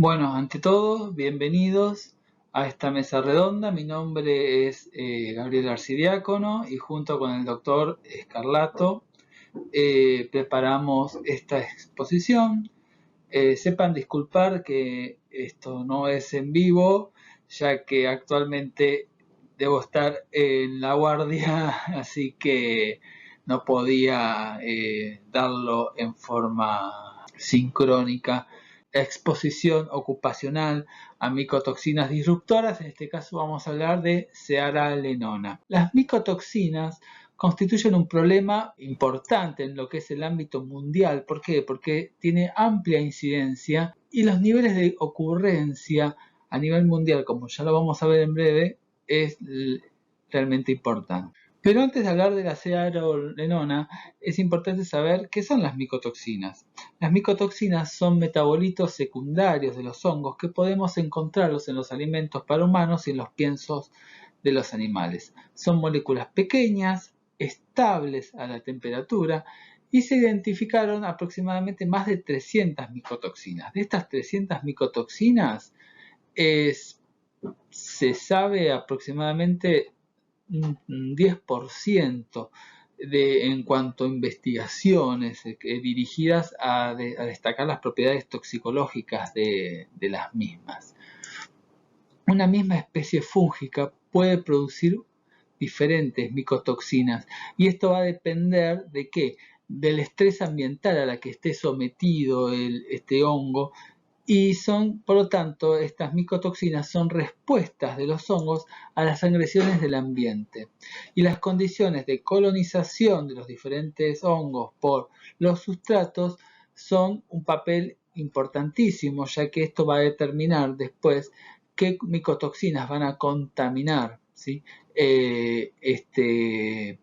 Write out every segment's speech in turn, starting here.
Bueno, ante todo, bienvenidos a esta mesa redonda. Mi nombre es Gabriel Arcidiácono y junto con el doctor Escarlato preparamos esta exposición. Sepan disculpar que esto no es en vivo, ya que actualmente debo estar en la guardia, así que no podía darlo en forma sincrónica. Exposición ocupacional a micotoxinas disruptoras. En este caso vamos a hablar de cearalenona. Las micotoxinas constituyen un problema importante en lo que es el ámbito mundial. ¿Por qué? Porque tiene amplia incidencia y los niveles de ocurrencia a nivel mundial, como ya lo vamos a ver en breve, es realmente importante. Pero antes de hablar de la cearalenona, es importante saber qué son las micotoxinas. Las micotoxinas son metabolitos secundarios de los hongos que podemos encontrarlos en los alimentos para humanos y en los piensos de los animales. Son moléculas pequeñas, estables a la temperatura y se identificaron aproximadamente más de 300 micotoxinas. De estas 300 micotoxinas se sabe aproximadamente un 10% en cuanto a investigaciones dirigidas a destacar las propiedades toxicológicas de las mismas. Una misma especie fúngica puede producir diferentes micotoxinas y esto va a depender de qué, del estrés ambiental a la que esté sometido este hongo. Y por lo tanto, estas micotoxinas son respuestas de los hongos a las agresiones del ambiente. Y las condiciones de colonización de los diferentes hongos por los sustratos son un papel importantísimo, ya que esto va a determinar después qué micotoxinas van a contaminar, ¿sí? este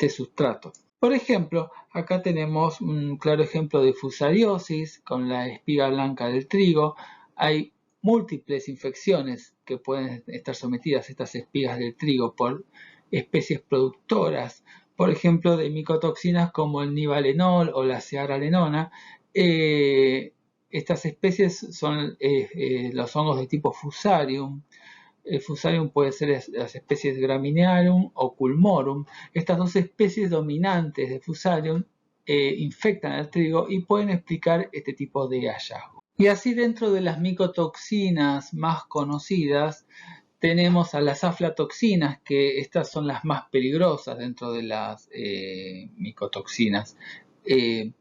sustrato. Por ejemplo, acá tenemos un claro ejemplo de fusariosis con la espiga blanca del trigo. Hay múltiples infecciones que pueden estar sometidas a estas espigas del trigo por especies productoras, por ejemplo, de micotoxinas como el nivalenol o la cearalenona. Estas especies son los hongos de tipo Fusarium. El Fusarium puede ser las especies Graminearum o Culmorum. Estas dos especies dominantes de Fusarium infectan al trigo y pueden explicar este tipo de hallazgos. Y así, dentro de las micotoxinas más conocidas, tenemos a las aflatoxinas, que estas son las más peligrosas dentro de las micotoxinas.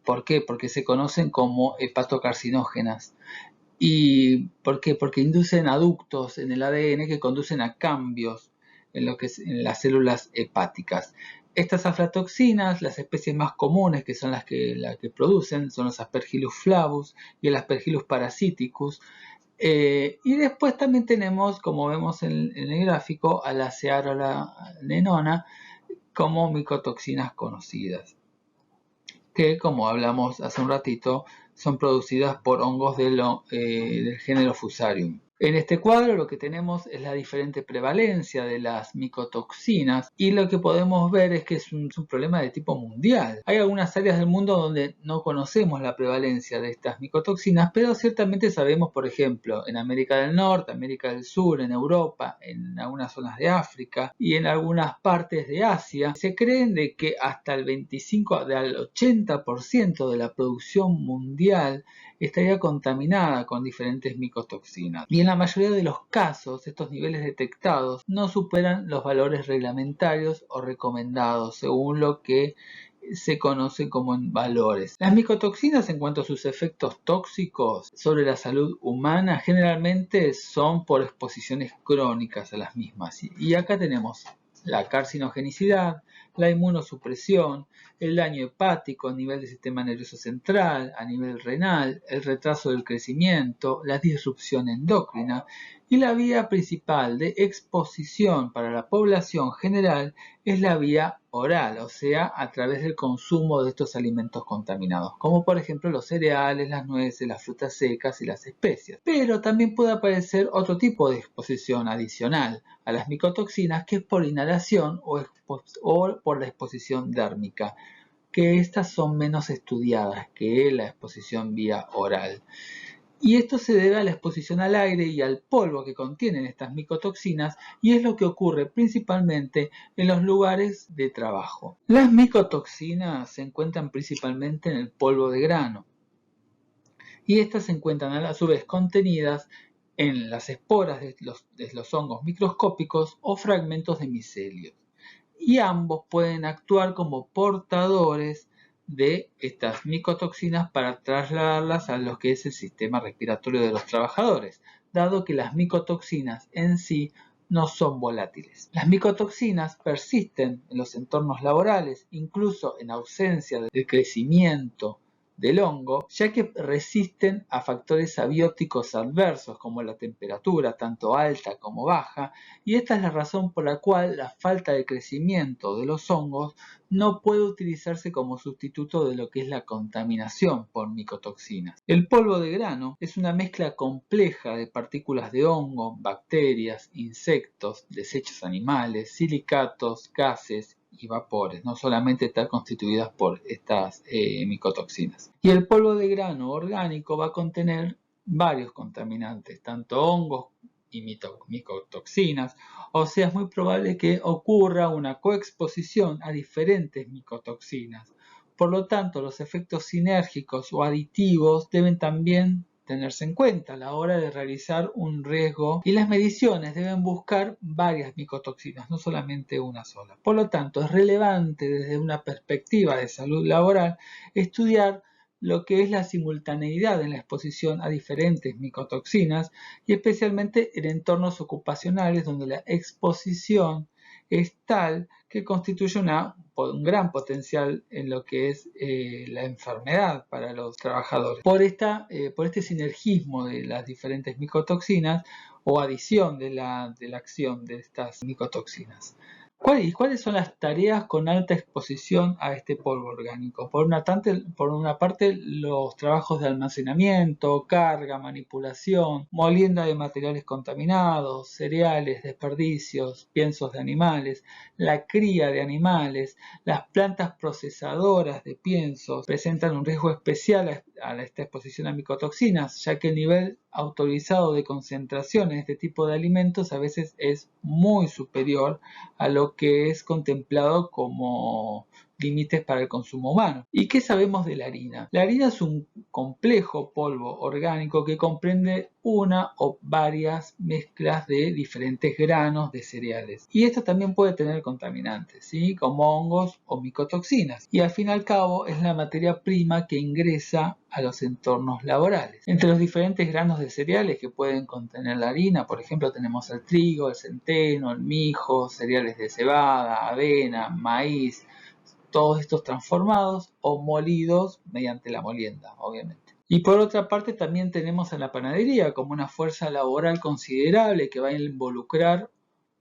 ¿Por qué? Porque se conocen como hepatocarcinógenas. ¿Y por qué? Porque inducen aductos en el ADN que conducen a cambios en las células hepáticas. Estas aflatoxinas, las especies más comunes, que son las que producen, son los Aspergillus flavus y el Aspergillus parasiticus. Y después también tenemos, como vemos en el gráfico, a la cearalenona como micotoxinas conocidas, que, como hablamos hace un ratito, son producidas por hongos del género Fusarium. En este cuadro lo que tenemos es la diferente prevalencia de las micotoxinas y lo que podemos ver es que es un problema de tipo mundial. Hay algunas áreas del mundo donde no conocemos la prevalencia de estas micotoxinas, pero ciertamente sabemos, por ejemplo, en América del Norte, América del Sur, en Europa, en algunas zonas de África y en algunas partes de Asia, se creen de que hasta el 25 al 80% de la producción mundial estaría contaminada con diferentes micotoxinas. Y en la mayoría de los casos, estos niveles detectados no superan los valores reglamentarios o recomendados, según lo que se conoce como en valores. Las micotoxinas, en cuanto a sus efectos tóxicos sobre la salud humana, generalmente son por exposiciones crónicas a las mismas. Y acá tenemos la carcinogenicidad, la inmunosupresión, el daño hepático a nivel del sistema nervioso central, a nivel renal, el retraso del crecimiento, la disrupción endocrina, y la vía principal de exposición para la población general es la vía oral, o sea, a través del consumo de estos alimentos contaminados, como por ejemplo los cereales, las nueces, las frutas secas y las especias. Pero también puede aparecer otro tipo de exposición adicional a las micotoxinas, que es por inhalación o por la exposición dérmica, que estas son menos estudiadas que la exposición vía oral. Y esto se debe a la exposición al aire y al polvo que contienen estas micotoxinas, y es lo que ocurre principalmente en los lugares de trabajo. Las micotoxinas se encuentran principalmente en el polvo de grano, y estas se encuentran a su vez contenidas en las esporas de los hongos microscópicos o fragmentos de micelios. Y ambos pueden actuar como portadores de estas micotoxinas para trasladarlas a lo que es el sistema respiratorio de los trabajadores, dado que las micotoxinas en sí no son volátiles. Las micotoxinas persisten en los entornos laborales, incluso en ausencia del crecimiento del hongo, ya que resisten a factores abióticos adversos como la temperatura, tanto alta como baja, y esta es la razón por la cual la falta de crecimiento de los hongos no puede utilizarse como sustituto de lo que es la contaminación por micotoxinas. El polvo de grano es una mezcla compleja de partículas de hongo, bacterias, insectos, desechos animales, silicatos, gases y vapores, no solamente están constituidas por estas micotoxinas. Y el polvo de grano orgánico va a contener varios contaminantes, tanto hongos y micotoxinas, o sea, es muy probable que ocurra una coexposición a diferentes micotoxinas. Por lo tanto, los efectos sinérgicos o aditivos deben también tenerse en cuenta a la hora de realizar un riesgo, y las mediciones deben buscar varias micotoxinas, no solamente una sola. Por lo tanto, es relevante desde una perspectiva de salud laboral estudiar lo que es la simultaneidad en la exposición a diferentes micotoxinas, y especialmente en entornos ocupacionales donde la exposición es tal que constituye un gran potencial en lo que es la enfermedad para los trabajadores. Por este sinergismo de las diferentes micotoxinas o adición de la acción de estas micotoxinas. ¿Cuáles son las tareas con alta exposición a este polvo orgánico? Por una parte, los trabajos de almacenamiento, carga, manipulación, molienda de materiales contaminados, cereales, desperdicios, piensos de animales, la cría de animales. Las plantas procesadoras de piensos presentan un riesgo especial a esta exposición a micotoxinas, ya que el nivel autorizado de concentración en este tipo de alimentos a veces es muy superior a lo que es contemplado como límites para el consumo humano. ¿Y qué sabemos de la harina? La harina es un complejo polvo orgánico que comprende una o varias mezclas de diferentes granos de cereales. Y esto también puede tener contaminantes, ¿sí? Como hongos o micotoxinas. Y al fin y al cabo es la materia prima que ingresa a los entornos laborales. Entre los diferentes granos de cereales que pueden contener la harina, por ejemplo, tenemos el trigo, el centeno, el mijo, cereales de cebada, avena, maíz, todos estos transformados o molidos mediante la molienda, obviamente. Y por otra parte también tenemos a la panadería como una fuerza laboral considerable que va a involucrar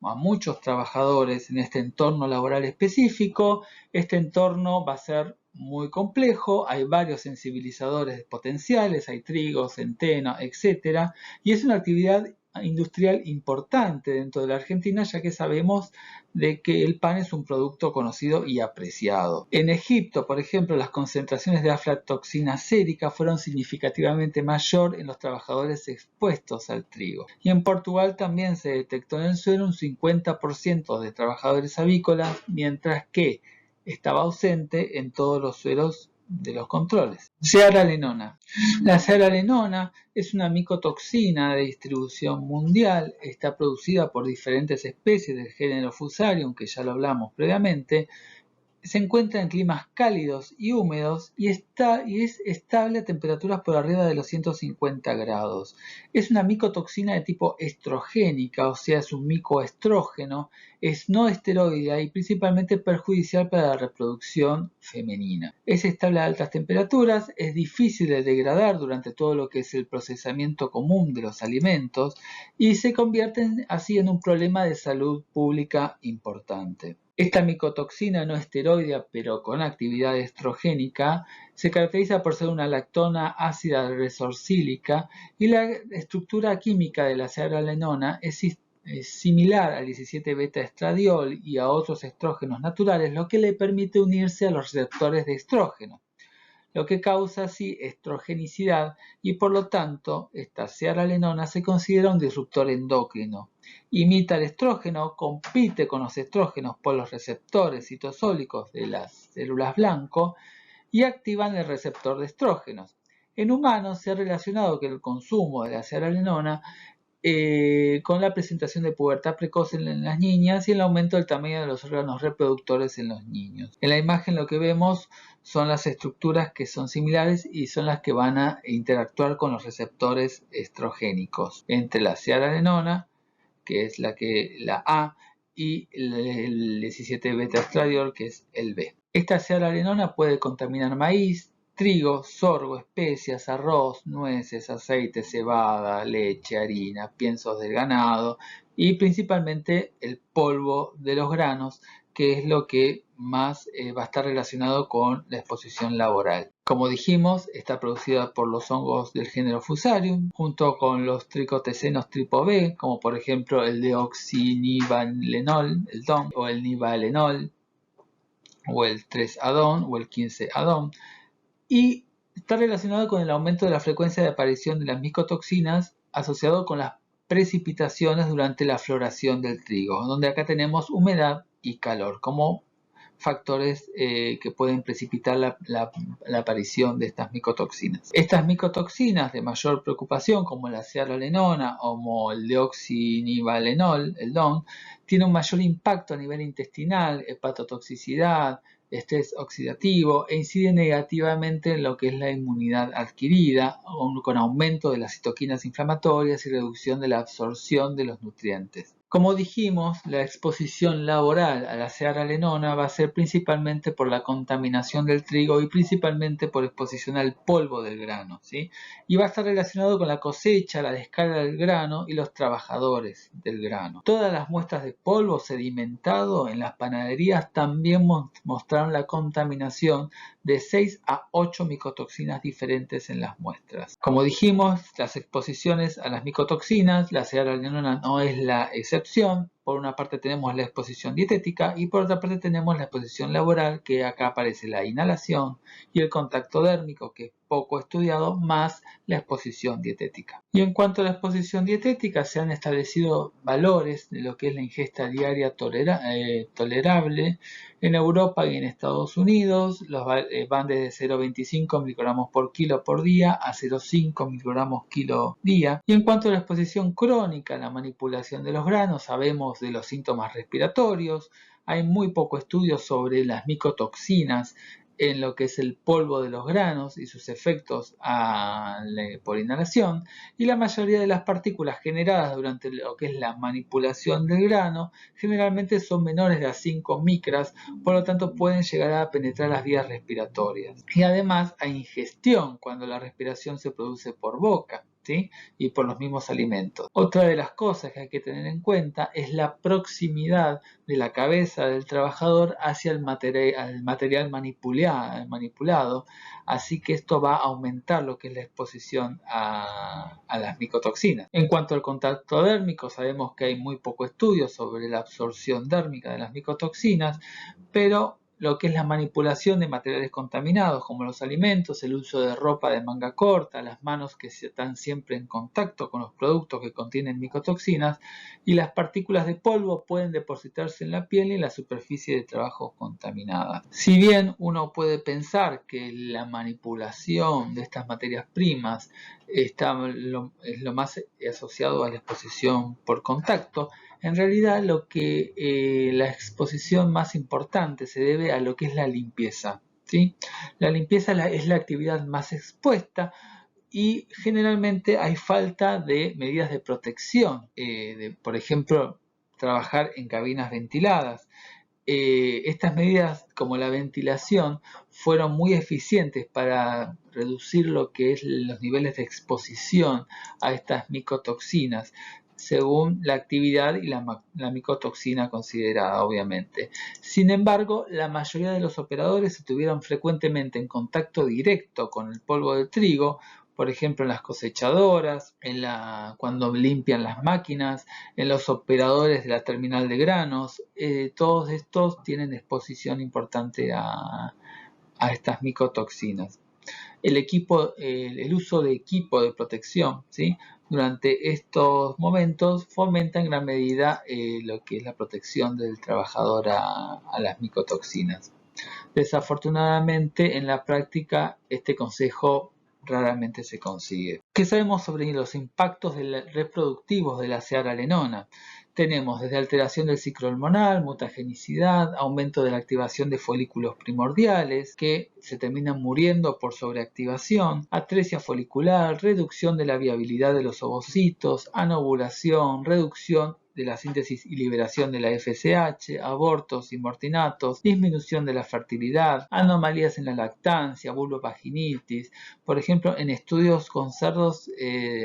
a muchos trabajadores en este entorno laboral específico. Este entorno va a ser muy complejo, hay varios sensibilizadores potenciales, hay trigo, centeno, etc. Y es una actividad industrial importante dentro de la Argentina, ya que sabemos de que el pan es un producto conocido y apreciado. En Egipto, por ejemplo, las concentraciones de aflatoxina sérica fueron significativamente mayor en los trabajadores expuestos al trigo. Y en Portugal también se detectó en el suelo un 50% de trabajadores avícolas, mientras que estaba ausente en todos los suelos de los controles. Zearalenona. La zearalenona es una micotoxina de distribución mundial, está producida por diferentes especies del género Fusarium, que ya lo hablamos previamente. Se encuentra en climas cálidos y húmedos y es estable a temperaturas por arriba de los 150 grados. Es una micotoxina de tipo estrogénica, o sea, es un micoestrógeno, es no esteroidea y principalmente perjudicial para la reproducción femenina. Es estable a altas temperaturas, es difícil de degradar durante todo lo que es el procesamiento común de los alimentos y se convierte así en un problema de salud pública importante. Esta micotoxina no esteroidea, pero con actividad estrogénica, se caracteriza por ser una lactona ácida resorcílica y la estructura química de la zearalenona es similar al 17-beta-estradiol y a otros estrógenos naturales, lo que le permite unirse a los receptores de estrógeno. lo que causa así estrogenicidad y por lo tanto esta zearalenona se considera un disruptor endocrino. Imita el estrógeno, compite con los estrógenos por los receptores citosólicos de las células blanco y activan el receptor de estrógenos. En humanos se ha relacionado que el consumo de la zearalenona con la presentación de pubertad precoz en las niñas y el aumento del tamaño de los órganos reproductores en los niños. En la imagen lo que vemos son las estructuras que son similares y son las que van a interactuar con los receptores estrogénicos entre la zearalenona, que es la A, y el 17-beta-estradiol, que es el B. Esta zearalenona puede contaminar maíz, trigo, sorgo, especias, arroz, nueces, aceite, cebada, leche, harina, piensos del ganado y principalmente el polvo de los granos, que es lo que más va a estar relacionado con la exposición laboral. Como dijimos, está producida por los hongos del género Fusarium, junto con los tricotecenos tipo B, como por ejemplo el deoxinivalenol, el DON, o el nivalenol, o el 3-adón, o el 15-adón, y está relacionado con el aumento de la frecuencia de aparición de las micotoxinas asociado con las precipitaciones durante la floración del trigo, donde acá tenemos humedad y calor como factores que pueden precipitar la aparición de estas micotoxinas. Estas micotoxinas de mayor preocupación, como la zearalenona o como el deoxinivalenol, el DON, tienen un mayor impacto a nivel intestinal, hepatotoxicidad, estrés oxidativo e incide negativamente en lo que es la inmunidad adquirida, con aumento de las citoquinas inflamatorias y reducción de la absorción de los nutrientes. Como dijimos, la exposición laboral a la zearalenona va a ser principalmente por la contaminación del trigo y principalmente por exposición al polvo del grano, ¿sí? Y va a estar relacionado con la cosecha, la descarga del grano y los trabajadores del grano. Todas las muestras de polvo sedimentado en las panaderías también mostraron la contaminación de 6 a 8 micotoxinas diferentes en las muestras. Como dijimos, las exposiciones a las micotoxinas, la zearalenona no es la excepción. Por una parte tenemos la exposición dietética y por otra parte tenemos la exposición laboral, que acá aparece la inhalación y el contacto dérmico, que es poco estudiado, más la exposición dietética. Y en cuanto a la exposición dietética, se han establecido valores de lo que es la ingesta diaria tolerable en Europa y en Estados Unidos. Los van desde 0,25 microgramos por kilo por día a 0,5 microgramos kilo día. Y en cuanto a la exposición crónica, la manipulación de los granos, sabemos de los síntomas respiratorios. Hay muy poco estudio sobre las micotoxinas en lo que es el polvo de los granos y sus efectos por inhalación, y la mayoría de las partículas generadas durante lo que es la manipulación del grano generalmente son menores de a 5 micras, por lo tanto pueden llegar a penetrar las vías respiratorias. Y además hay ingestión cuando la respiración se produce por boca, ¿sí? Y por los mismos alimentos. Otra de las cosas que hay que tener en cuenta es la proximidad de la cabeza del trabajador hacia el material manipulado, así que esto va a aumentar lo que es la exposición a las micotoxinas. En cuanto al contacto dérmico, sabemos que hay muy poco estudio sobre la absorción dérmica de las micotoxinas, pero lo que es la manipulación de materiales contaminados como los alimentos, el uso de ropa de manga corta, las manos que están siempre en contacto con los productos que contienen micotoxinas y las partículas de polvo pueden depositarse en la piel y en la superficie de trabajo contaminada. Si bien uno puede pensar que la manipulación de estas materias primas es lo más asociado a la exposición por contacto, en realidad la exposición más importante se debe a lo que es la limpieza, ¿sí? La limpieza es la actividad más expuesta y generalmente hay falta de medidas de protección, por ejemplo, trabajar en cabinas ventiladas. Estas medidas como la ventilación fueron muy eficientes para reducir lo que es los niveles de exposición a estas micotoxinas, según la actividad y la micotoxina considerada, obviamente. Sin embargo, la mayoría de los operadores estuvieron frecuentemente en contacto directo con el polvo de trigo, por ejemplo en las cosechadoras, cuando limpian las máquinas, en los operadores de la terminal de granos. Todos estos tienen exposición importante a estas micotoxinas. el uso de equipo de protección, ¿sí? Durante estos momentos fomenta en gran medida lo que es la protección del trabajador a las micotoxinas. Desafortunadamente, en la práctica, este consejo raramente se consigue. ¿Qué sabemos sobre los impactos reproductivos de la cearalenona? Tenemos desde alteración del ciclo hormonal, mutagenicidad, aumento de la activación de folículos primordiales que se terminan muriendo por sobreactivación, atresia folicular, reducción de la viabilidad de los ovocitos, anovulación, reducción de la síntesis y liberación de la FSH, abortos, inmortinatos, disminución de la fertilidad, anomalías en la lactancia, vulvovaginitis. Por ejemplo, en estudios con cerdos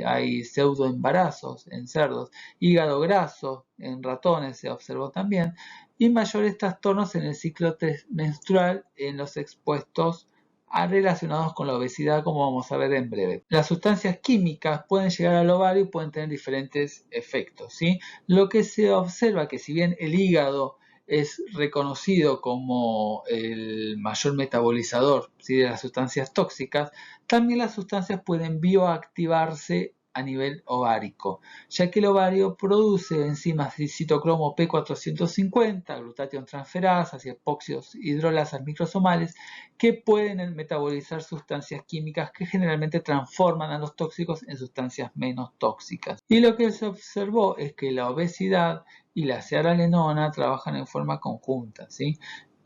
hay pseudoembarazos en cerdos, hígado graso en ratones se observó también, y mayores trastornos en el ciclo menstrual en los expuestos relacionados con la obesidad, como vamos a ver en breve. Las sustancias químicas pueden llegar al ovario y pueden tener diferentes efectos, ¿sí? Lo que se observa que si bien el hígado es reconocido como el mayor metabolizador, ¿sí?, de las sustancias tóxicas, también las sustancias pueden bioactivarse a nivel ovárico, ya que el ovario produce enzimas de citocromo P450, glutatión transferasas y epoxios hidrolasas microsomales que pueden metabolizar sustancias químicas que generalmente transforman a los tóxicos en sustancias menos tóxicas. Y lo que se observó es que la obesidad y la cearalenona trabajan en forma conjunta, ¿sí?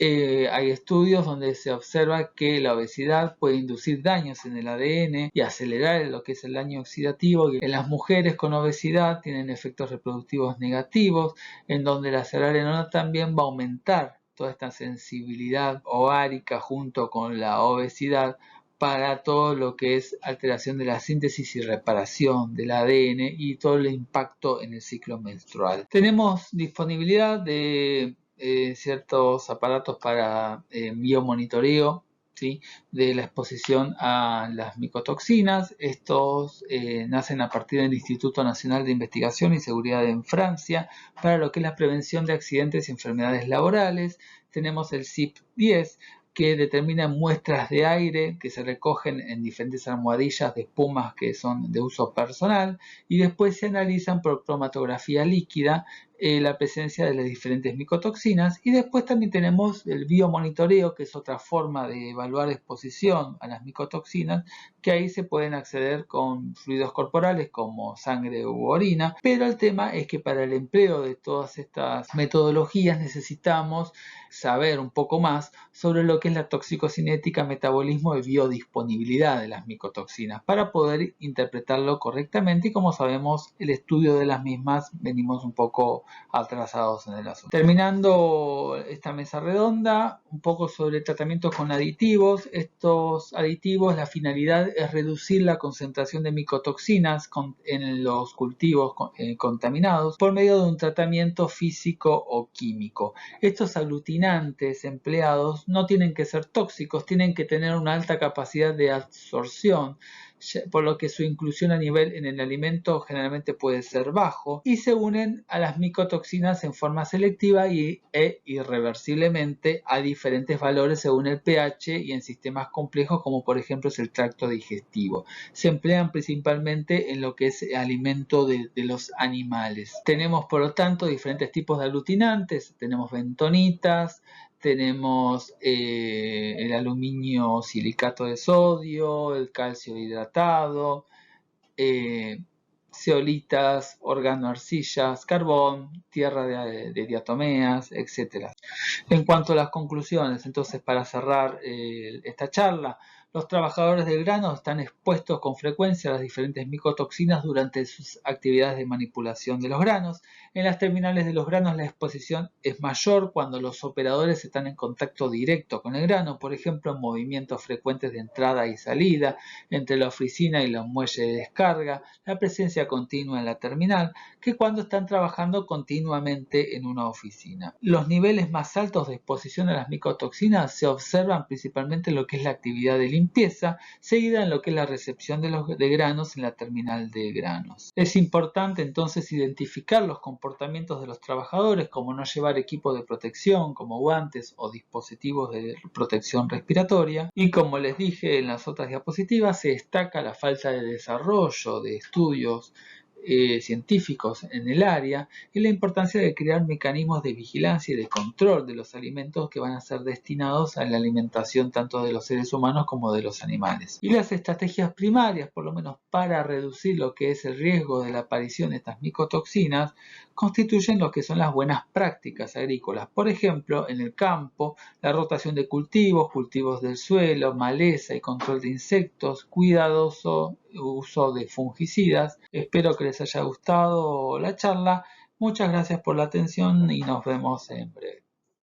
Hay estudios donde se observa que la obesidad puede inducir daños en el ADN y acelerar lo que es el daño oxidativo. En las mujeres con obesidad tienen efectos reproductivos negativos, en donde la cearalenona también va a aumentar toda esta sensibilidad ovárica junto con la obesidad para todo lo que es alteración de la síntesis y reparación del ADN y todo el impacto en el ciclo menstrual. Tenemos disponibilidad de ciertos aparatos para biomonitoreo, ¿sí?, de la exposición a las micotoxinas. Estos nacen a partir del Instituto Nacional de Investigación y Seguridad en Francia para lo que es la prevención de accidentes y enfermedades laborales. Tenemos el CIP-10, que determina muestras de aire que se recogen en diferentes almohadillas de espumas que son de uso personal y después se analizan por cromatografía líquida la presencia de las diferentes micotoxinas. Y después también tenemos el biomonitoreo, que es otra forma de evaluar exposición a las micotoxinas, que ahí se pueden acceder con fluidos corporales como sangre u orina, pero el tema es que para el empleo de todas estas metodologías necesitamos saber un poco más sobre lo que es la toxicocinética, metabolismo y biodisponibilidad de las micotoxinas para poder interpretarlo correctamente, y como sabemos el estudio de las mismas venimos un poco atrasados en el asunto. Terminando esta mesa redonda, un poco sobre tratamientos con aditivos. Estos aditivos, la finalidad es reducir la concentración de micotoxinas en los cultivos contaminados por medio de un tratamiento físico o químico. Estos aglutinantes empleados no tienen que ser tóxicos, tienen que tener una alta capacidad de absorción, por lo que su inclusión a nivel en el alimento generalmente puede ser bajo, y se unen a las micotoxinas en forma selectiva e irreversiblemente a diferentes valores según el pH y en sistemas complejos como por ejemplo es el tracto digestivo. Se emplean principalmente en lo que es alimento de los animales. Tenemos por lo tanto diferentes tipos de aglutinantes, tenemos bentonitas, tenemos el aluminio silicato de sodio, el calcio hidratado, zeolitas, organoarcillas, carbón, tierra de diatomeas, etc. En cuanto a las conclusiones, entonces para cerrar esta charla, los trabajadores del grano están expuestos con frecuencia a las diferentes micotoxinas durante sus actividades de manipulación de los granos. En las terminales de los granos la exposición es mayor cuando los operadores están en contacto directo con el grano, por ejemplo en movimientos frecuentes de entrada y salida entre la oficina y los muelles de descarga, la presencia continua en la terminal, que cuando están trabajando continuamente en una oficina. Los niveles más altos de exposición a las micotoxinas se observan principalmente en lo que es la actividad de limpieza limpieza, seguida en lo que es la recepción de granos en la terminal de granos. Es importante entonces identificar los comportamientos de los trabajadores, como no llevar equipo de protección como guantes o dispositivos de protección respiratoria, y como les dije en las otras diapositivas, se destaca la falta de desarrollo de estudios científicos en el área y la importancia de crear mecanismos de vigilancia y de control de los alimentos que van a ser destinados a la alimentación tanto de los seres humanos como de los animales. Y las estrategias primarias, por lo menos para reducir lo que es el riesgo de la aparición de estas micotoxinas, constituyen lo que son las buenas prácticas agrícolas. Por ejemplo, en el campo, la rotación de cultivos, cultivos del suelo, maleza y control de insectos, cuidadoso uso de fungicidas. Espero que les haya gustado la charla. Muchas gracias por la atención y nos vemos en breve.